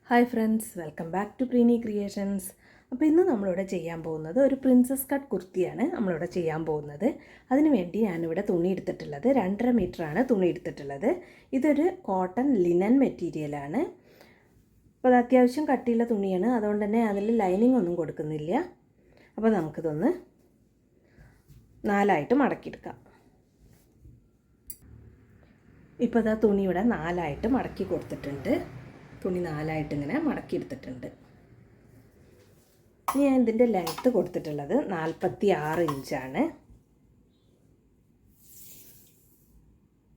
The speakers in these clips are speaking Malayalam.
Hi friends, welcome back to Preeni Creations. അപ്പോൾ ഇന്ന് നമ്മളിവിടെ ചെയ്യാൻ പോകുന്നത് ഒരു പ്രിൻസസ് കട്ട് കുർത്തിയാണ് നമ്മളിവിടെ ചെയ്യാൻ പോകുന്നത്. അതിനുവേണ്ടി ഞാനിവിടെ തുണി എടുത്തിട്ടുള്ളത് 2.5 മീറ്ററാണ് തുണി എടുത്തിട്ടുള്ളത്. ഇതൊരു കോട്ടൺ ലിനൻ മെറ്റീരിയലാണ്. അപ്പോൾ അത് അത്യാവശ്യം കട്ടിയുള്ള തുണിയാണ്, അതുകൊണ്ട് തന്നെ അതിൽ ലൈനിങ് ഒന്നും കൊടുക്കുന്നില്ല. അപ്പോൾ നമുക്കിതൊന്ന് 4ആയിട്ട് മടക്കിയെടുക്കാം. ഇപ്പോൾ ഇതാ തുണി ഇവിടെ 4ആയിട്ട് മടക്കി കൊടുത്തിട്ടുണ്ട്. തുണി 4ആയിട്ട് ഇങ്ങനെ മടക്കിയെടുത്തിട്ടുണ്ട്. ഞാൻ ഇതിൻ്റെ ലെങ്ത്ത് കൊടുത്തിട്ടുള്ളത് 46 ഇഞ്ചാണ്.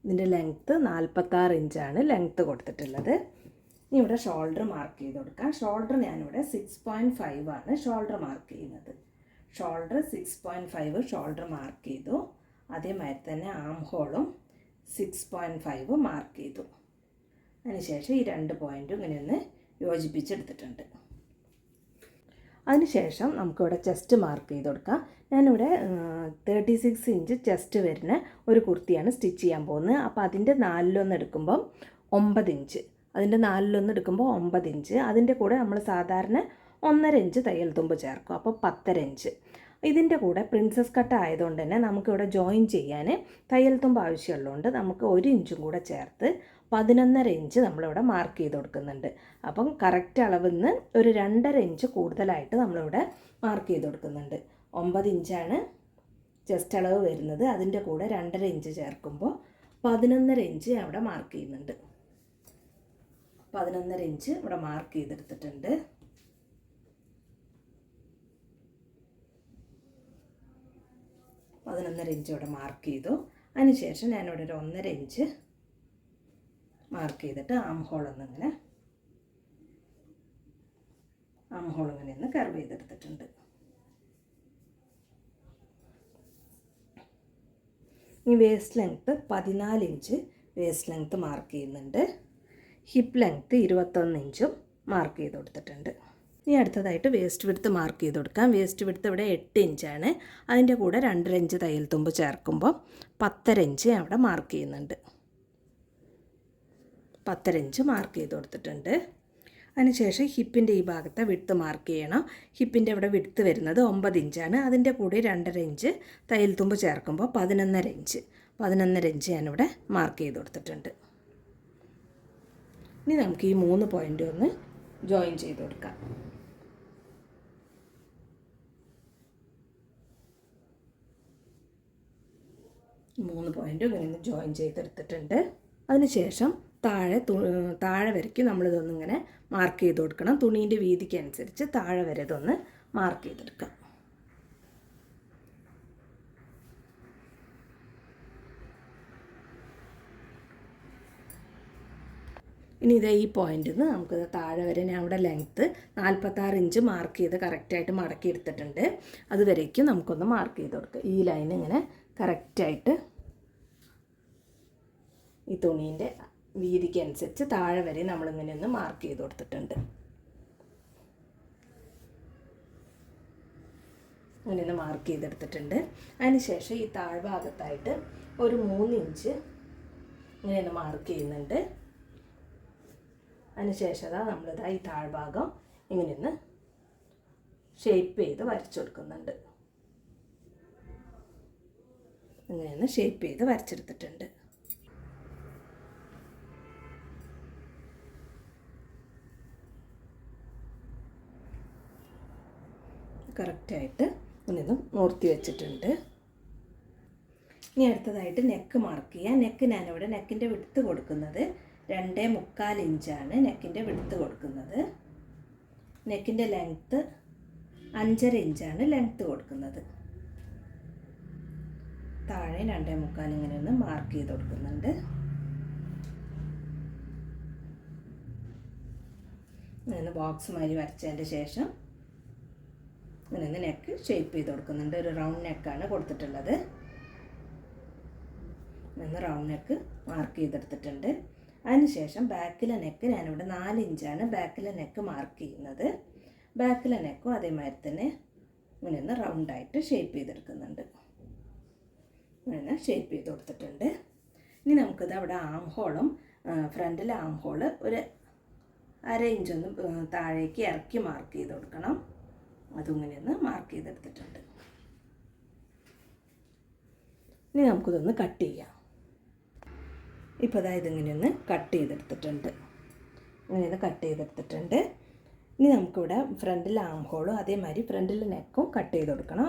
ഇതിൻ്റെ ലെങ്ത്ത് 46 ഇഞ്ചാണ് ലെങ്ത്ത് കൊടുത്തിട്ടുള്ളത്. ഇനി ഇവിടെ ഷോൾഡർ മാർക്ക് ചെയ്ത് കൊടുക്കാം. ഷോൾഡർ ഞാനിവിടെ 6.5 ആണ് ഷോൾഡർ മാർക്ക് ചെയ്യുന്നത്. ഷോൾഡർ 6.5 ഷോൾഡർ മാർക്ക് ചെയ്തു. അതേമാതിരി തന്നെ ആം ഹോളും 6.5 മാർക്ക് ചെയ്തു. അതിനുശേഷം ഈ 2 പോയിൻറ്റും ഇങ്ങനെ ഒന്ന് യോജിപ്പിച്ചെടുത്തിട്ടുണ്ട്. അതിനുശേഷം നമുക്കിവിടെ ചെസ്റ്റ് മാർക്ക് ചെയ്ത് കൊടുക്കാം. ഞാനിവിടെ 36 ഇഞ്ച് ചെസ്റ്റ് വരുന്ന ഒരു കുർത്തിയാണ് സ്റ്റിച്ച് ചെയ്യാൻ പോകുന്നത്. അപ്പോൾ അതിൻ്റെ 4 എടുക്കുമ്പം 9 ഇഞ്ച്, അതിൻ്റെ 4 എടുക്കുമ്പോൾ 9 ഇഞ്ച്. അതിൻ്റെ കൂടെ നമ്മൾ സാധാരണ 1.5 ഇഞ്ച് തയ്യൽ തുമ്പ് ചേർക്കും, അപ്പോൾ 10.5 ഇഞ്ച്. ഇതിൻ്റെ കൂടെ പ്രിൻസസ് കട്ട് ആയതുകൊണ്ട് തന്നെ നമുക്കിവിടെ ജോയിൻ ചെയ്യാൻ തയ്യൽ തുമ്പ് ആവശ്യമുള്ളതുകൊണ്ട് നമുക്ക് 1 ഇഞ്ചും കൂടെ ചേർത്ത് 11.5 ഇഞ്ച് നമ്മളിവിടെ മാർക്ക് ചെയ്ത് കൊടുക്കുന്നുണ്ട്. അപ്പം കറക്റ്റ് അളവിൽ നിന്ന് ഒരു 2.5 ഇഞ്ച് കൂടുതലായിട്ട് നമ്മളിവിടെ മാർക്ക് ചെയ്ത് കൊടുക്കുന്നുണ്ട്. 9 ഇഞ്ചാണ് ചെസ്റ്റ് അളവ് വരുന്നത്. അതിൻ്റെ കൂടെ 2.5 ഇഞ്ച് ചേർക്കുമ്പോൾ 11.5 ഇഞ്ച് അവിടെ മാർക്ക് ചെയ്യുന്നുണ്ട്. 11.5 ഇഞ്ച് ഇവിടെ മാർക്ക് ചെയ്തെടുത്തിട്ടുണ്ട്. ഇഞ്ച് ഇവിടെ മാർക്ക് ചെയ്തു. അതിനുശേഷം ഞാനിവിടെ ഒരു 1.5 ഇഞ്ച് മാർക്ക് ചെയ്തിട്ട് ആം ഹോൾ ഇങ്ങനെ ഒന്ന് കർവ് ചെയ്തെടുത്തിട്ടുണ്ട്. ഈ waist length 14 inch waist length mark ചെയ്യുന്നുണ്ട്. ഹിപ്പ് ലെങ്ത്ത് 21 ഇഞ്ചും മാർക്ക് ചെയ്ത് കൊടുത്തിട്ടുണ്ട്. ഇനി അടുത്തതായിട്ട് വേസ്റ്റ് വിഡ്ത്ത് മാർക്ക് ചെയ്ത് കൊടുക്കാം. വേസ്റ്റ് വിഡ്ത്ത് ഇവിടെ 8 ഇഞ്ചാണ്. അതിൻ്റെ കൂടെ 2.5 ഇഞ്ച് തയ്യൽ തുമ്പ് ചേർക്കുമ്പോൾ 10.5 ഇഞ്ച് അവിടെ മാർക്ക് ചെയ്യുന്നുണ്ട്. 10.5 ഇഞ്ച് മാർക്ക് ചെയ്ത് കൊടുത്തിട്ടുണ്ട്. അതിനുശേഷം ഹിപ്പിൻ്റെ ഈ ഭാഗത്തെ വിഡ്ത്ത് മാർക്ക് ചെയ്യണം. ഹിപ്പിൻ്റെ ഇവിടെ വിഡ്ത്ത് വരുന്നത് 9 ഇഞ്ചാണ്. അതിൻ്റെ കൂടെ 2.5 ഇഞ്ച് തയ്യൽ തുമ്പ് ചേർക്കുമ്പോൾ 11.5 ഇഞ്ച്. 11.5 ഇഞ്ച് ഞാനിവിടെ മാർക്ക് ചെയ്ത് കൊടുത്തിട്ടുണ്ട്. ഇനി നമുക്ക് ഈ 3 പോയിൻ്റ് ഒന്ന് ജോയിൻ ചെയ്ത് കൊടുക്കാം. മൂന്ന് പോയിൻ്റ് ഇങ്ങനെ ജോയിൻ ചെയ്തെടുത്തിട്ടുണ്ട്. അതിനുശേഷം താഴെ വരയ്ക്ക് നമ്മളിതൊന്നിങ്ങനെ മാർക്ക് ചെയ്ത് കൊടുക്കണം. തുണീൻ്റെ വീതിക്ക് അനുസരിച്ച് താഴെ വരെ ഇതൊന്ന് മാർക്ക് ചെയ്തെടുക്കാം. ഇനി ഇതേ ഈ പോയിൻ്റിൽ നിന്ന് നമുക്ക് താഴെ വരെ ഞാൻ ഇവിടെ ലെങ്ത്ത് 46 ഇഞ്ച് മാർക്ക് ചെയ്ത് കറക്റ്റായിട്ട് മടക്കി എടുത്തിട്ടുണ്ട്. അതുവരേക്കും നമുക്കൊന്ന് മാർക്ക് ചെയ്ത് കൊടുക്കുക. ഈ ലൈൻ ഇങ്ങനെ കറക്റ്റായിട്ട് ഈ തുണീൻ്റെ വീതിക്ക് അനുസരിച്ച് താഴെ വരെ നമ്മളിങ്ങനെ ഒന്ന് മാർക്ക് ചെയ്ത് കൊടുത്തിട്ടുണ്ട്. അങ്ങനെ ഒന്ന് മാർക്ക് ചെയ്തെടുത്തിട്ടുണ്ട്. അതിനുശേഷം ഈ താഴ്ഭാഗത്തായിട്ട് ഒരു 3 ഇഞ്ച് ഇങ്ങനെ ഒന്ന് മാർക്ക് ചെയ്യുന്നുണ്ട്. അതിനുശേഷം നമ്മളിതാ ഈ താഴ്ഭാഗം ഇങ്ങനെയൊന്ന് ഷേപ്പ് ചെയ്ത് വരച്ചു കൊടുക്കുന്നുണ്ട്. ഇങ്ങനെയൊന്ന് ഷേപ്പ് ചെയ്ത് വരച്ചെടുത്തിട്ടുണ്ട്. കറക്റ്റായിട്ട് ഇങ്ങനെയൊന്ന് മൂർത്തി വെച്ചിട്ടുണ്ട്. ഇനി അടുത്തതായിട്ട് നെക്ക് മാർക്ക് ചെയ്യാം. ഞാനിവിടെ നെക്കിൻ്റെ വിഡ്ത്ത് കൊടുക്കുന്നത് 2.25 ഇഞ്ചാണ് നെക്കിൻ്റെ വിഡ്ത്ത് കൊടുക്കുന്നത്. നെക്കിൻ്റെ ലെങ്ത്ത് 5.5 ഇഞ്ചാണ് ലെങ്ത്ത് കൊടുക്കുന്നത്. താഴെ 2.25 ഇങ്ങനെ ഒന്ന് മാർക്ക് ചെയ്ത് കൊടുക്കുന്നുണ്ട്. ഇങ്ങനെ ബോക്സ് മാതിരി വരച്ചതിൻ്റെ ശേഷം ഇങ്ങനെ ഒന്ന് നെക്ക് ഷേപ്പ് ചെയ്ത് കൊടുക്കുന്നുണ്ട്. ഒരു റൗണ്ട് നെക്കാണ് കൊടുത്തിട്ടുള്ളത്. ഇങ്ങനെ റൗണ്ട് നെക്ക് മാർക്ക് ചെയ്തെടുത്തിട്ടുണ്ട്. അതിനുശേഷം ബാക്കിലെ നെക്ക് ഞാനിവിടെ 4 ഇഞ്ചാണ് ബാക്കിലെ നെക്ക് മാർക്ക് ചെയ്യുന്നത്. ബാക്കിലെ നെക്കും അതേമാതിരി തന്നെ ഇങ്ങനെ ഒന്ന് റൗണ്ടായിട്ട് ഷേപ്പ് ചെയ്തെടുക്കുന്നുണ്ട്. ഇങ്ങനെ ഷേപ്പ് ചെയ്ത് കൊടുത്തിട്ടുണ്ട്. ഇനി നമുക്കിത് അവിടെ ആം ഹോളും ഫ്രണ്ടിലെ ആം ഹോള് ഒരു 1/2 ഇഞ്ചൊന്ന് താഴേക്ക് ഇറക്കി മാർക്ക് ചെയ്ത് കൊടുക്കണം. അതും ഇങ്ങനെയൊന്ന് മാർക്ക് ചെയ്തെടുത്തിട്ടുണ്ട്. ഇനി നമുക്കിതൊന്ന് കട്ട് ചെയ്യാം. ഇപ്പോൾ അതായത് ഇങ്ങനെയൊന്ന് കട്ട് ചെയ്തെടുത്തിട്ടുണ്ട്. ഇങ്ങനെയൊന്ന് കട്ട് ചെയ്തെടുത്തിട്ടുണ്ട്. ഇനി നമുക്കിവിടെ ഫ്രണ്ടിൽ ആം ഹോളും അതേമാതിരി ഫ്രണ്ടിൽ നെക്കും കട്ട് ചെയ്ത് കൊടുക്കണം.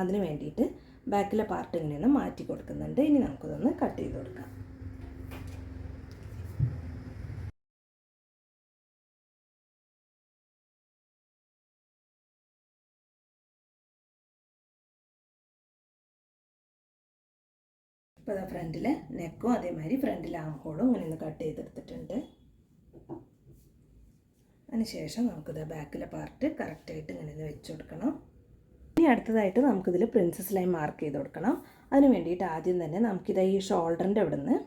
അതിന് വേണ്ടിയിട്ട് ബാക്കിലെ പാർട്ട് ഇങ്ങനെയൊന്ന് മാറ്റി കൊടുക്കുന്നുണ്ട്. ഇനി നമുക്കിതൊന്ന് കട്ട് ചെയ്ത് കൊടുക്കാം. ഇപ്പോൾ അതാ ഫ്രണ്ടിൽ നെക്കും അതേമാതിരി ഫ്രണ്ടിൽ ആം ഹോളും ഇങ്ങനെയൊന്ന് കട്ട് ചെയ്തെടുത്തിട്ടുണ്ട്. അതിനുശേഷം നമുക്കിത് ബാക്കിലെ പാർട്ട് കറക്റ്റായിട്ട് ഇങ്ങനെ വെച്ച് കൊടുക്കണം. ഇനി അടുത്തതായിട്ട് നമുക്കിതിൽ പ്രിൻസസ് ലൈൻ മാർക്ക് ചെയ്ത് കൊടുക്കണം. അതിന് വേണ്ടിയിട്ട് ആദ്യം തന്നെ നമുക്കിത് ഈ ഷോൾഡറിൻ്റെ അവിടെ നിന്ന്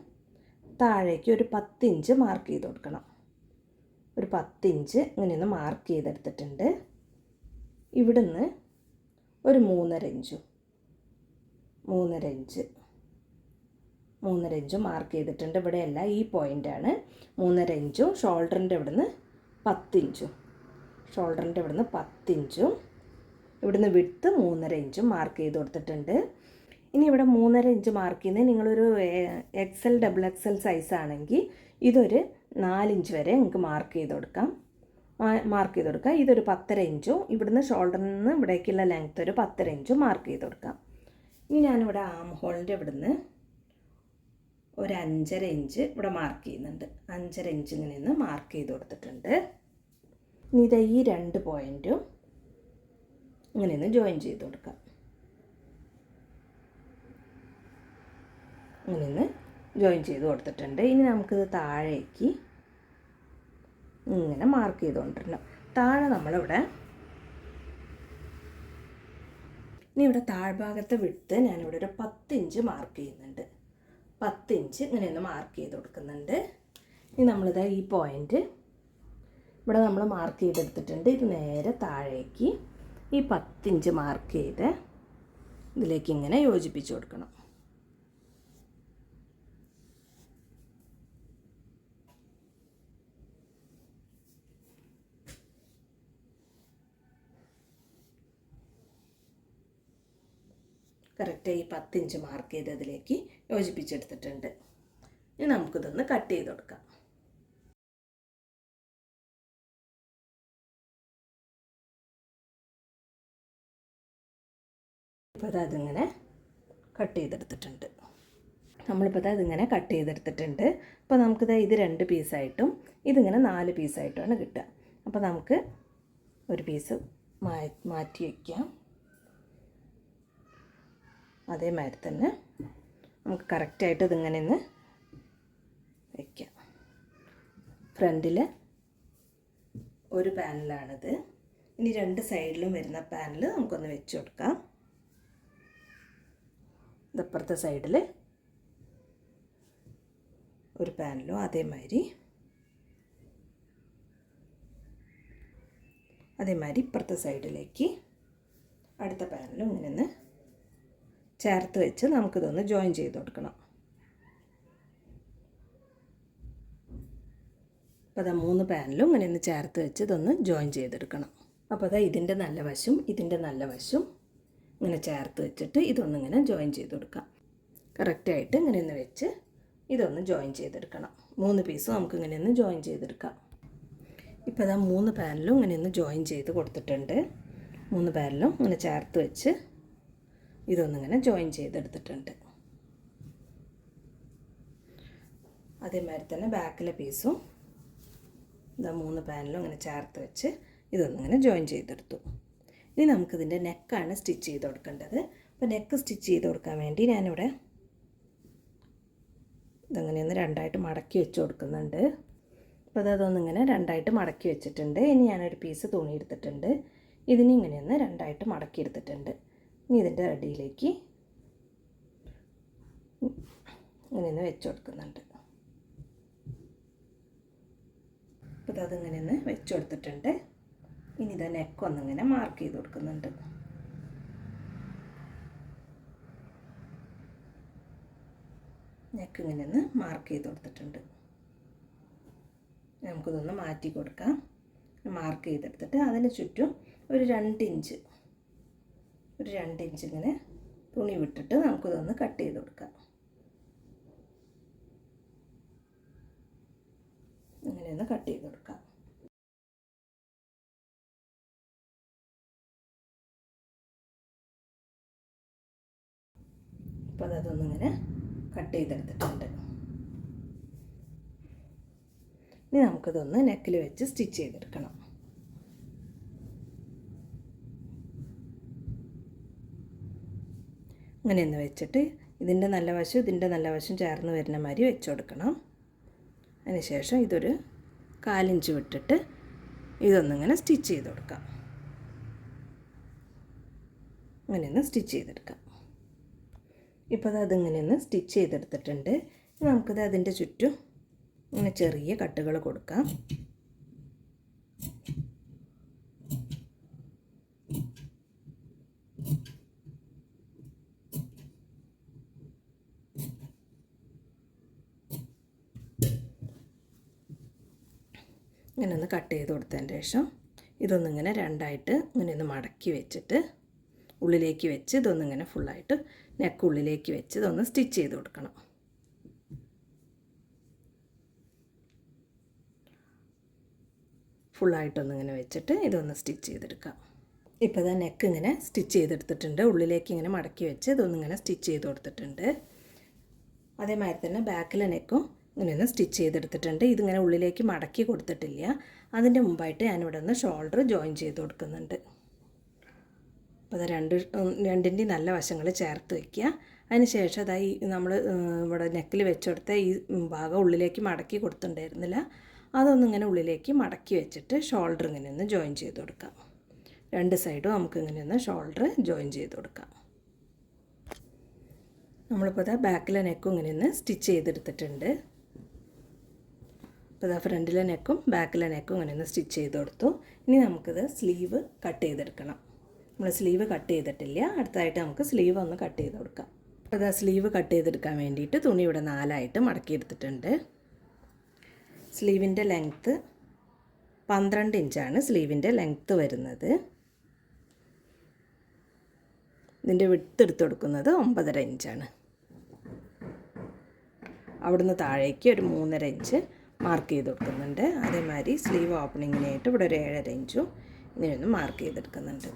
താഴേക്ക് ഒരു 10 ഇഞ്ച് മാർക്ക് ചെയ്ത് കൊടുക്കണം. ഒരു 10 ഇഞ്ച് ഇങ്ങനെയൊന്ന് മാർക്ക് ചെയ്തെടുത്തിട്ടുണ്ട്. ഇവിടുന്ന് ഒരു 3.5 ഇഞ്ച് മാർക്ക് ചെയ്തിട്ടുണ്ട്. ഇവിടെയല്ല, ഈ പോയിൻ്റാണ് 3.5 ഇഞ്ചും ഷോൾഡറിൻ്റെ ഇവിടുന്ന് 10 ഇഞ്ചും ഇവിടുന്ന് വിഡ്ത്ത് 3.5 ഇഞ്ചും മാർക്ക് ചെയ്ത് കൊടുത്തിട്ടുണ്ട്. ഇനി ഇവിടെ 3.5 ഇഞ്ച് മാർക്ക് ചെയ്യുന്നത് നിങ്ങളൊരു XL XXL സൈസ് ആണെങ്കിൽ ഇതൊരു 4 ഇഞ്ച് വരെ നിങ്ങൾക്ക് മാർക്ക് ചെയ്ത് കൊടുക്കാം. ഇതൊരു 10.5 ഇഞ്ചും ഇവിടുന്ന് ഷോൾഡറിൽ നിന്ന് ഇവിടേക്കുള്ള ലെങ്ത്ത് ഒരു 10.5 ഇഞ്ചും മാർക്ക് ചെയ്ത് കൊടുക്കാം. ഇനി ഞാനിവിടെ ആം ഹോളിൻ്റെ ഇവിടുന്ന് ഒരു 5.5 ഇഞ്ച് ഇവിടെ മാർക്ക് ചെയ്യുന്നുണ്ട്. 5.5 ഇഞ്ച് ഇങ്ങനെയൊന്ന് മാർക്ക് ചെയ്ത് കൊടുത്തിട്ടുണ്ട്. ഇനി ഇത് ഈ 2 പോയിൻറ്റും ഇങ്ങനെയൊന്ന് ജോയിൻ ചെയ്ത് കൊടുക്കാം. ഇങ്ങനെയൊന്ന് ജോയിൻ ചെയ്ത് കൊടുത്തിട്ടുണ്ട്. ഇനി നമുക്കിത് താഴേക്ക് ഇങ്ങനെ മാർക്ക് ചെയ്തുകൊണ്ടിരണം. താഴെ നമ്മളിവിടെ ഇനി ഇവിടെ താഴ്ഭാഗത്തെ വിഡ്ത്ത് ഞാനിവിടെ ഒരു 10 ഇഞ്ച് മാർക്ക് ചെയ്യുന്നുണ്ട്. 10 ഇഞ്ച് ഇങ്ങനെയൊന്ന് മാർക്ക് ചെയ്ത് കൊടുക്കുന്നുണ്ട്. ഇനി നമ്മളിതാ ഈ പോയിൻ്റ് ഇവിടെ നമ്മൾ മാർക്ക് ചെയ്തെടുത്തിട്ടുണ്ട്. ഇത് നേരെ താഴേക്ക് ഈ 10 ഇഞ്ച് മാർക്ക് ചെയ്ത് ഇതിലേക്ക് ഇങ്ങനെ യോജിപ്പിച്ച് കൊടുക്കണം. കറക്റ്റായി 10 ഇഞ്ച് മാർക്ക് ചെയ്ത് അതിലേക്ക് യോജിപ്പിച്ചെടുത്തിട്ടുണ്ട്. ഇനി നമുക്കിതൊന്ന് കട്ട് ചെയ്ത് കൊടുക്കാം. ഇപ്പോൾ അതിങ്ങനെ കട്ട് ചെയ്തെടുത്തിട്ടുണ്ട്. അതിങ്ങനെ കട്ട് ചെയ്തെടുത്തിട്ടുണ്ട്. അപ്പോൾ നമുക്കിത് ഇത് 2 പീസായിട്ടും ഇതിങ്ങനെ 4 പീസായിട്ടുമാണ് കിട്ടുക. അപ്പോൾ നമുക്ക് ഒരു പീസ് മാറ്റി വയ്ക്കാം. അതേമാതിരി തന്നെ നമുക്ക് കറക്റ്റായിട്ട് ഇതിങ്ങനെ ഒന്ന് വയ്ക്കാം. ഫ്രണ്ടിൽ ഒരു പാനലാണിത്. ഇനി 2 സൈഡിലും വരുന്ന പാനൽ നമുക്കൊന്ന് വെച്ച് കൊടുക്കാം. ഇതപ്പുറത്തെ സൈഡിൽ ഒരു പാനലും അതേമാതിരി ഇപ്പുറത്തെ സൈഡിലേക്ക് അടുത്ത പാനലും ഇങ്ങനെ ഒന്ന് ചേർത്ത് വെച്ച് നമുക്കിതൊന്ന് ജോയിൻ ചെയ്ത് കൊടുക്കണം. അപ്പോൾ അതാ 3 പാനലും ഇങ്ങനെ ഒന്ന് ചേർത്ത് വെച്ച് ഇതൊന്ന് ജോയിൻ ചെയ്തെടുക്കണം. അപ്പോൾ അതാ ഇതിൻ്റെ നല്ല വശം ഇങ്ങനെ ചേർത്ത് വെച്ചിട്ട് ഇതൊന്നിങ്ങനെ ജോയിൻ ചെയ്ത് കൊടുക്കാം. കറക്റ്റായിട്ട് ഇങ്ങനെ ഒന്ന് വെച്ച് ഇതൊന്ന് ജോയിൻ ചെയ്തെടുക്കണം. 3 പീസും നമുക്ക് ഇങ്ങനെ ഒന്ന് ജോയിൻ ചെയ്തെടുക്കാം. ഇപ്പോൾ അതാ 3 പാനലും ഇങ്ങനെ ഒന്ന് ജോയിൻ ചെയ്ത് കൊടുത്തിട്ടുണ്ട്. 3 പാനലും ഇങ്ങനെ ചേർത്ത് വെച്ച് ഇതൊന്നിങ്ങനെ ജോയിൻ ചെയ്തെടുത്തിട്ടുണ്ട്. അതേമാതിരി തന്നെ ബാക്കിലെ പീസും ഇതാ 3 പാനലും ഇങ്ങനെ ചേർത്ത് വെച്ച് ഇതൊന്നിങ്ങനെ ജോയിൻ ചെയ്തെടുത്തു. ഇനി നമുക്കിതിൻ്റെ നെക്കാണ് സ്റ്റിച്ച് ചെയ്ത് കൊടുക്കേണ്ടത്. അപ്പോൾ നെക്ക് സ്റ്റിച്ച് ചെയ്ത് കൊടുക്കാൻ വേണ്ടി ഞാനിവിടെ ഇതങ്ങനെയൊന്ന് 2ആയിട്ട് മടക്കി വെച്ച് കൊടുക്കുന്നുണ്ട്. അപ്പോൾ അതൊന്നിങ്ങനെ 2ആയിട്ട് മടക്കി വെച്ചിട്ടുണ്ട്. ഇനി ഞാനൊരു പീസ് തുണി എടുത്തിട്ടുണ്ട്. ഇതിനിങ്ങനെയൊന്ന് 2ആയിട്ട് മടക്കി എടുത്തിട്ടുണ്ട്. ഇനി ഇതിൻ്റെ അടിയിലേക്ക് ഇങ്ങനെയൊന്ന് വെച്ച് കൊടുക്കുന്നുണ്ട്. അപ്പോൾ അതിങ്ങനെയൊന്ന് വെച്ച് കൊടുത്തിട്ടുണ്ട്. ഇനി ഇത് നെക്കൊന്നിങ്ങനെ മാർക്ക് ചെയ്ത് കൊടുക്കുന്നുണ്ട്. നെക്ക് ഇങ്ങനെ ഒന്ന് മാർക്ക് ചെയ്ത് കൊടുത്തിട്ടുണ്ട്. നമുക്കിതൊന്ന് മാറ്റി കൊടുക്കാം. മാർക്ക് ചെയ്തെടുത്തിട്ട് അതിന് ചുറ്റും ഒരു 2 ഇഞ്ച് ഇങ്ങനെ തുണി വിട്ടിട്ട് നമുക്കിതൊന്ന് കട്ട് ചെയ്ത് കൊടുക്കാം. ഇങ്ങനെയൊന്ന് കട്ട് ചെയ്ത് കൊടുക്കാം. അപ്പോൾ അതൊന്നിങ്ങനെ കട്ട് ചെയ്തെടുത്തിട്ടുണ്ട്. ഇനി നമുക്കിതൊന്ന് നെക്കിൽ വെച്ച് സ്റ്റിച്ച് ചെയ്തെടുക്കണം. ഇങ്ങനെയൊന്ന് വെച്ചിട്ട് ഇതിൻ്റെ നല്ല വശം ചേർന്ന് വരുന്ന മാതിരി വെച്ച് കൊടുക്കണം. അതിനുശേഷം ഇതൊരു 1/4 ഇഞ്ച് വിട്ടിട്ട് ഇതൊന്നിങ്ങനെ സ്റ്റിച്ച് ചെയ്ത് കൊടുക്കാം. ഇങ്ങനെയൊന്ന് സ്റ്റിച്ച് ചെയ്തെടുക്കാം. ഇപ്പോൾ അതിങ്ങനെയൊന്ന് സ്റ്റിച്ച് ചെയ്തെടുത്തിട്ടുണ്ട്. നമുക്കിത് അതിൻ്റെ ചുറ്റും ഇങ്ങനെ ചെറിയ കട്ടുകൾ കൊടുക്കാം. ഇങ്ങനെ ഒന്ന് കട്ട് ചെയ്ത് കൊടുത്തതിന് ശേഷം ഇതൊന്നിങ്ങനെ രണ്ടായിട്ട് ഇങ്ങനെ ഒന്ന് മടക്കി വെച്ചിട്ട് ഉള്ളിലേക്ക് വെച്ച് ഇതൊന്നിങ്ങനെ ഫുള്ളായിട്ട് നെക്ക് ഉള്ളിലേക്ക് വെച്ച് ഇതൊന്ന് സ്റ്റിച്ച് ചെയ്ത് കൊടുക്കണം. ഫുള്ളായിട്ടൊന്നിങ്ങനെ വെച്ചിട്ട് ഇതൊന്ന് സ്റ്റിച്ച് ചെയ്തെടുക്കാം. ഇപ്പോൾ ഇതാ നെക്ക് ഇങ്ങനെ സ്റ്റിച്ച് ചെയ്തെടുത്തിട്ടുണ്ട്. ഉള്ളിലേക്ക് ഇങ്ങനെ മടക്കി വെച്ച് ഇതൊന്നിങ്ങനെ സ്റ്റിച്ച് ചെയ്ത് കൊടുത്തിട്ടുണ്ട്. അതേമാതിരി തന്നെ ബാക്കിലെ നെക്കും ഇങ്ങനെയൊന്ന് സ്റ്റിച്ച് ചെയ്തെടുത്തിട്ടുണ്ട്. ഇതിങ്ങനെ ഉള്ളിലേക്ക് മടക്കി കൊടുത്തിട്ടില്ല. അതിൻ്റെ മുമ്പായിട്ട് ഞാനിവിടെ ഒന്ന് ഷോൾഡർ ജോയിൻ ചെയ്ത് കൊടുക്കുന്നുണ്ട്. അപ്പോൾ അത് രണ്ടിൻ്റെയും നല്ല വശങ്ങൾ ചേർത്ത് വയ്ക്കുക. അതിന് ശേഷം അതായി നമ്മൾ ഇവിടെ നെക്കിൽ വെച്ചുകൊടുത്ത ഈ ഭാഗം ഉള്ളിലേക്ക് മടക്കി കൊടുത്തിട്ടുണ്ടായിരുന്നില്ല, അതൊന്നിങ്ങനെ ഉള്ളിലേക്ക് മടക്കി വെച്ചിട്ട് ഷോൾഡർ ഇങ്ങനെ ഒന്ന് ജോയിൻ ചെയ്ത് കൊടുക്കാം. 2 സൈഡും നമുക്ക് ഇങ്ങനെയൊന്ന് ഷോൾഡർ ജോയിൻ ചെയ്ത് കൊടുക്കാം. നമ്മളിപ്പോൾ ഇതാ ബാക്കിലെ നെക്കും ഇങ്ങനെയൊന്ന് സ്റ്റിച്ച് ചെയ്തെടുത്തിട്ടുണ്ട്. അപ്പോൾ ഇതാ ഫ്രണ്ടിലെ നെക്കും ബാക്കിലെ നെക്കും ഇങ്ങനെയൊന്ന് സ്റ്റിച്ച് ചെയ്ത് കൊടുത്തു. ഇനി നമുക്കിത് സ്ലീവ് കട്ട് ചെയ്തെടുക്കണം. നമ്മൾ സ്ലീവ് കട്ട് ചെയ്തിട്ടില്ല. അടുത്തതായിട്ട് നമുക്ക് സ്ലീവ് ഒന്ന് കട്ട് ചെയ്ത് കൊടുക്കാം. അപ്പോൾ ഇതാ സ്ലീവ് കട്ട് ചെയ്തെടുക്കാൻ വേണ്ടിയിട്ട് തുണി ഇവിടെ 4ആയിട്ട് മടക്കിയെടുത്തിട്ടുണ്ട്. സ്ലീവിൻ്റെ ലെങ്ത്ത് 12 ഇഞ്ചാണ് സ്ലീവിൻ്റെ ലെങ്ത്ത് വരുന്നത്. ഇതിൻ്റെ വിഡ്ത്ത് എടുത്ത് കൊടുക്കുന്നത് 9.5 ഇഞ്ചാണ്. അവിടുന്ന് താഴേക്ക് ഒരു 3.5 ഇഞ്ച് മാർക്ക് ചെയ്ത് കൊടുക്കുന്നുണ്ട്. അതേമാതിരി സ്ലീവ് ഓപ്പണിങ്ങിനായിട്ട് ഇവിടെ ഒരു 7.5 ഇഞ്ചും ഇങ്ങനെയൊന്ന് മാർക്ക് ചെയ്തെടുക്കുന്നുണ്ട്.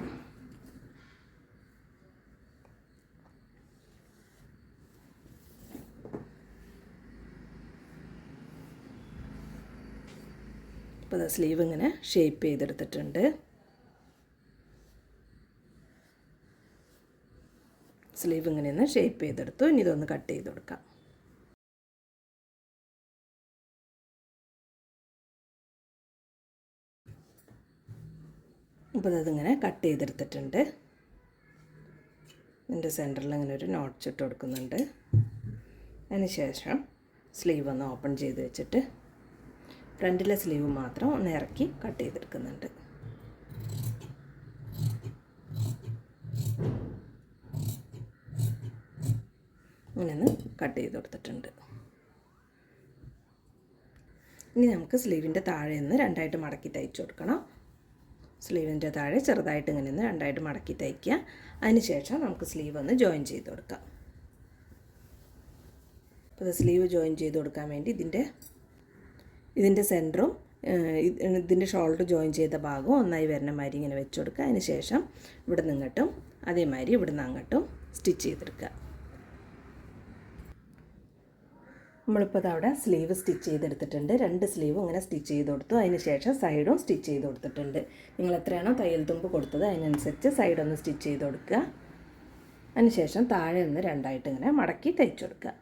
ഇപ്പോൾ സ്ലീവ് ഇങ്ങനെ ഷേപ്പ് ചെയ്തെടുത്തിട്ടുണ്ട്. സ്ലീവ് ഇങ്ങനെയൊന്ന് ഷേപ്പ് ചെയ്തെടുത്തു. ഇനി ഇതൊന്ന് കട്ട് ചെയ്ത് കൊടുക്കാം. അപ്പോൾ അതിങ്ങനെ കട്ട് ചെയ്തെടുത്തിട്ടുണ്ട്. ഇതിൻ്റെ സെൻറ്ററിൽ ഇങ്ങനെ ഒരു നോട്ട്സ് ഇട്ട് കൊടുക്കുന്നുണ്ട്. അതിന് ശേഷം സ്ലീവ് ഒന്ന് ഓപ്പൺ ചെയ്ത് വെച്ചിട്ട് ഫ്രണ്ടിലെ സ്ലീവ് മാത്രം ഒന്ന് ഇറക്കി കട്ട് ചെയ്തെടുക്കുന്നുണ്ട്. ഇങ്ങനെ കട്ട് ചെയ്ത് കൊടുത്തിട്ടുണ്ട്. ഇനി നമുക്ക് സ്ലീവിൻ്റെ താഴെ നിന്ന് 2ആയിട്ട് മടക്കി തയ്ച്ചു കൊടുക്കണം. സ്ലീവിൻ്റെ താഴെ ചെറുതായിട്ട് ഇങ്ങനെ ഒന്ന് 2ആയിട്ട് മടക്കി തയ്ക്കുക. അതിന് ശേഷം നമുക്ക് സ്ലീവ് ഒന്ന് ജോയിൻ ചെയ്ത് കൊടുക്കാം. അപ്പോൾ സ്ലീവ് ജോയിൻ ചെയ്ത് കൊടുക്കാൻ വേണ്ടി ഇതിൻ്റെ സെൻറ്ററും ഇതിൻ്റെ ഷോൾഡർ ജോയിൻ ചെയ്ത ഭാഗവും ഒന്നായി വരുന്ന മാതിരി ഇങ്ങനെ വെച്ച് കൊടുക്കുക. അതിന് ശേഷം ഇവിടെ നിന്നിട്ടും അതേമാതിരി ഇവിടെ നിന്ന് അങ്ങോട്ടും സ്റ്റിച്ച് ചെയ്തെടുക്കുക. നമ്മളിപ്പോൾ അവിടെ സ്ലീവ് സ്റ്റിച്ച് ചെയ്തെടുത്തിട്ടുണ്ട്. 2 സ്ലീവും ഇങ്ങനെ സ്റ്റിച്ച് ചെയ്ത് കൊടുത്തു. അതിന് ശേഷം സൈഡും സ്റ്റിച്ച് ചെയ്ത് കൊടുത്തിട്ടുണ്ട്. നിങ്ങൾ എത്രയാണോ തയ്യൽ തുമ്പ് കൊടുത്തത് അതിനനുസരിച്ച് സൈഡൊന്ന് സ്റ്റിച്ച് ചെയ്ത് കൊടുക്കുക. അതിന് ശേഷം താഴെ ഒന്ന് 2ആയിട്ട് ഇങ്ങനെ മടക്കി തയ്ച്ചു കൊടുക്കുക.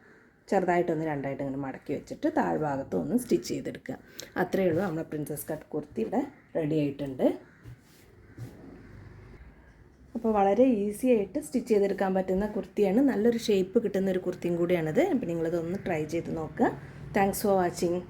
ചെറുതായിട്ടൊന്ന് 2ആയിട്ട് ഇങ്ങനെ മടക്കി വെച്ചിട്ട് താഴ്ഭാഗത്തും ഒന്ന് സ്റ്റിച്ച് ചെയ്തെടുക്കുക. അത്രയേ ഉള്ളൂ. നമ്മുടെ പ്രിൻസസ് കട്ട് കുർത്തി ഇവിടെ റെഡി ആയിട്ടുണ്ട്. അപ്പോൾ വളരെ ഈസി ആയിട്ട് സ്റ്റിച്ച് ചെയ്തെടുക്കാൻ പറ്റുന്ന കുർത്തിയാണ്. നല്ലൊരു ഷേപ്പ് കിട്ടുന്ന ഒരു കുർത്തിയും കൂടിയാണിത്. അപ്പോൾ നിങ്ങളിതൊന്ന് ട്രൈ ചെയ്ത് നോക്കുക. Thanks for watching.